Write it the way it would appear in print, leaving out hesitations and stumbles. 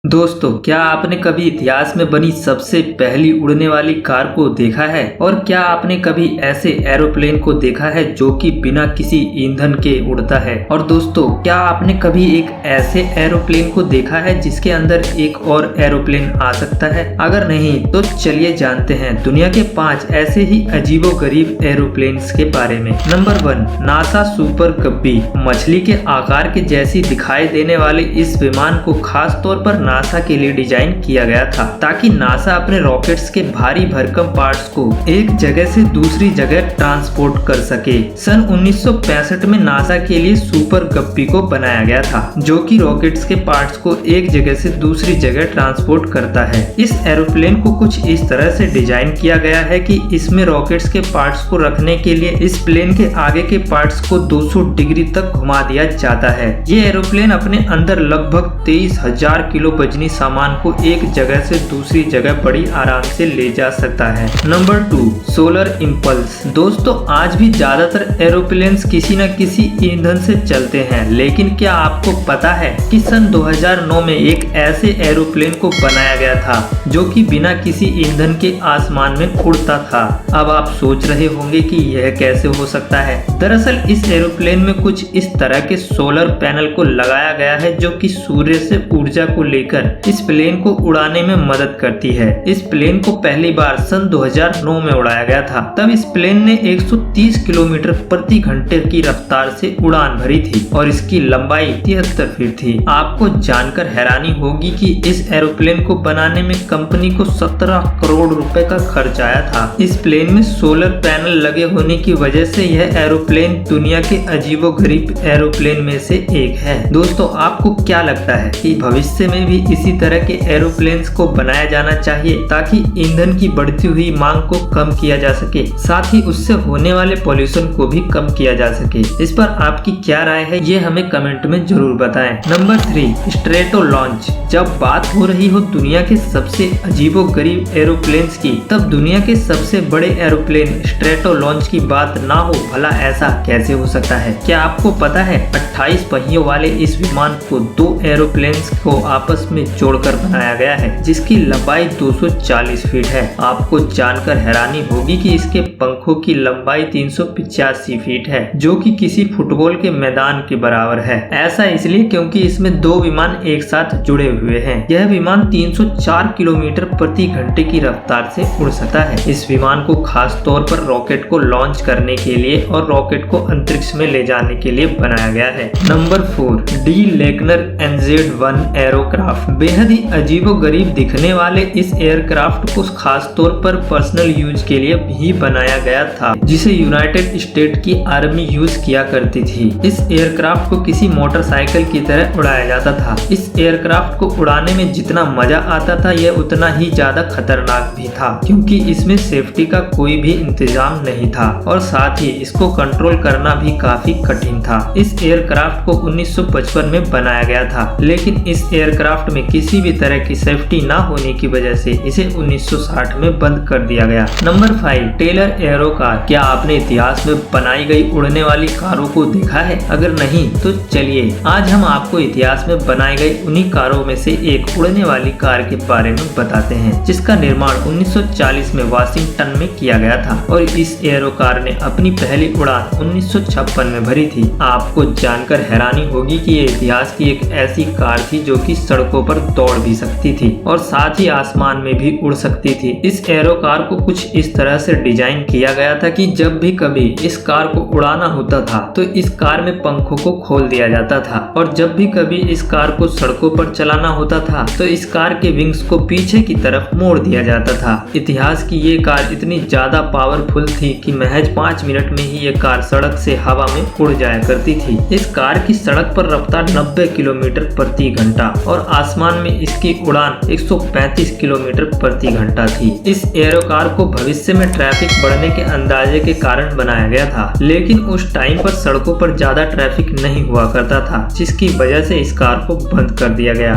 दोस्तों, क्या आपने कभी इतिहास में बनी सबसे पहली उड़ने वाली कार को देखा है? और क्या आपने कभी ऐसे एरोप्लेन को देखा है जो कि बिना किसी ईंधन के उड़ता है? और दोस्तों, क्या आपने कभी एक ऐसे एरोप्लेन को देखा है जिसके अंदर एक और एरोप्लेन आ सकता है? अगर नहीं तो चलिए जानते हैं दुनिया के 5 ऐसे ही अजीबोगरीब एरोप्लेन्स के बारे में। नंबर 1, नासा सुपर गप्पी। मछली के आकार के जैसी दिखाई देने वाले इस विमान को खास तौर पर नासा के लिए डिजाइन किया गया था ताकि नासा अपने रॉकेट्स के भारी भरकम पार्ट्स को एक जगह से दूसरी जगह ट्रांसपोर्ट कर सके। सन 1965 में नासा के लिए सुपर गप्पी को बनाया गया था जो कि रॉकेट्स के पार्ट्स को एक जगह से दूसरी जगह ट्रांसपोर्ट करता है। इस एरोप्लेन को कुछ इस तरह से डिजाइन किया गया है कि इसमें रॉकेट्स के पार्ट्स को रखने के लिए इस प्लेन के आगे के पार्ट्स को 200 डिग्री तक घुमा दिया जाता है। ये एरोप्लेन अपने अंदर लगभग 23,000 किलो वजनी सामान को एक जगह से दूसरी जगह बड़ी आराम से ले जा सकता है। Number 2, solar impulse. दोस्तों, आज भी ज्यादातर एरोप्लेन्स किसी न किसी ईंधन से चलते हैं, लेकिन क्या आपको पता है कि सन 2009 में एक ऐसे एरोप्लेन को बनाया गया था जो कि बिना किसी ईंधन के आसमान में उड़ता था। अब आप सोच रहे होंगे कि यह कैसे हो सकता है। दरअसल इस एरोप्लेन में कुछ इस तरह के सोलर पैनल को लगाया गया है जो कि सूर्य से ऊर्जा को लेकर इस प्लेन को उड़ाने में मदद करती है। इस प्लेन को पहली बार सन 2009 में उड़ाया गया था। तब इस प्लेन ने 130 किलोमीटर प्रति घंटे की रफ्तार से उड़ान भरी थी और इसकी लंबाई 73 फीट थी। आपको जानकर हैरानी होगी कि इस एरोप्लेन को बनाने में कंपनी को 17 करोड़ रुपए का खर्च आया था। इस प्लेन में सोलर पैनल लगे होने की वजह से यह एरोप्लेन दुनिया के अजीबोगरीब एरोप्लेन में से एक है। दोस्तों, आपको क्या लगता है कि भविष्य में भी इसी तरह के एरोप्लेन्स को बनाया जाना चाहिए ताकि ईंधन की बढ़ती हुई मांग को कम किया जा सके, साथ ही उससे होने वाले पॉल्यूशन को भी कम किया जा सके? इस पर आपकी क्या राय है, ये हमें कमेंट में जरूर बताएं। Number 3, strato launch. जब बात हो रही हो दुनिया के सबसे अजीबोगरीब एरोप्लेन्स की, तब दुनिया के सबसे बड़े एरोप्लेन स्ट्रेटो लॉन्च की बात ना हो, भला ऐसा कैसे हो सकता है? क्या आपको पता है 28 पहियों वाले इस विमान को 2 एरोप्लेन्स को आपस में जोड़कर बनाया गया है जिसकी लंबाई 240 फीट है। आपको जानकर हैरानी होगी कि इसके पंखों की लंबाई 385 फीट है जो कि किसी फुटबॉल के मैदान के बराबर है। ऐसा इसलिए क्योंकि इसमें 2 विमान एक साथ जुड़े हुए हैं। यह विमान 304 किलोमीटर प्रति घंटे की रफ्तार से उड़ सकता है। इस विमान को खास तौर पर रॉकेट को लॉन्च करने के लिए और रॉकेट को अंतरिक्ष में ले जाने के लिए बनाया गया है। Number 4, De Lackner NZ-1 aerocraft. बेहद ही अजीबोगरीब दिखने वाले इस एयरक्राफ्ट को खास तौर पर पर्सनल यूज के लिए भी बनाया गया था जिसे यूनाइटेड स्टेट की आर्मी यूज किया करती थी। इस एयरक्राफ्ट को किसी मोटरसाइकिल की तरह उड़ाया जाता था। इस एयरक्राफ्ट को उड़ाने में जितना मजा आता था यह उतना ही ज्यादा खतरनाक भी था क्योंकि इसमें सेफ्टी का कोई भी इंतजाम नहीं था और साथ ही इसको कंट्रोल करना भी काफी कठिन था। इस एयरक्राफ्ट को 1955 में बनाया गया था, लेकिन इस एयरक्राफ्ट में किसी भी तरह की सेफ्टी ना होने की वजह से इसे 1960 में बंद कर दिया गया। नंबर 5, टेलर एरो कार। क्या आपने इतिहास में बनाई गई उड़ने वाली कारों को देखा है? अगर नहीं तो चलिए आज हम आपको इतिहास में बनाई गई उन्हीं कारों में से एक उड़ने वाली कार के बारे में बताते हैं जिसका निर्माण 1940 में वाशिंगटन में किया गया था और इस एरो कार ने अपनी पहली उड़ान 1956 में भरी थी। आपको जानकर हैरानी होगी कि ये इतिहास की एक ऐसी कार थी जो कि सड़कों पर दौड़ भी सकती थी और साथ ही आसमान में भी उड़ सकती थी। इस एरो कार को कुछ इस तरह से डिजाइन किया गया था कि जब भी कभी इस कार को उड़ाना होता था तो इस कार में पंखों को खोल दिया जाता था और जब भी कभी इस कार को सड़कों पर चलाना होता था तो इस कार के विंग्स को पीछे की तरफ मोड़ दिया जाता था। इतिहास की ये कार इतनी ज्यादा पावरफुल थी कि महज 5 मिनट में ही ये कार सड़क से हवा में उड़ जाया करती थी। इस कार की सड़क पर रफ्तार 90 किलोमीटर प्रति घंटा और आसमान में इसकी उड़ान 135 किलोमीटर प्रति घंटा थी। इस एरो कार को भविष्य में ट्रैफिक बढ़ने के अंदाजे के कारण बनाया गया था, लेकिन उस टाइम पर सड़कों पर ज्यादा ट्रैफिक नहीं हुआ करता था जिसकी वजह से इस कार को बंद कर दिया गया।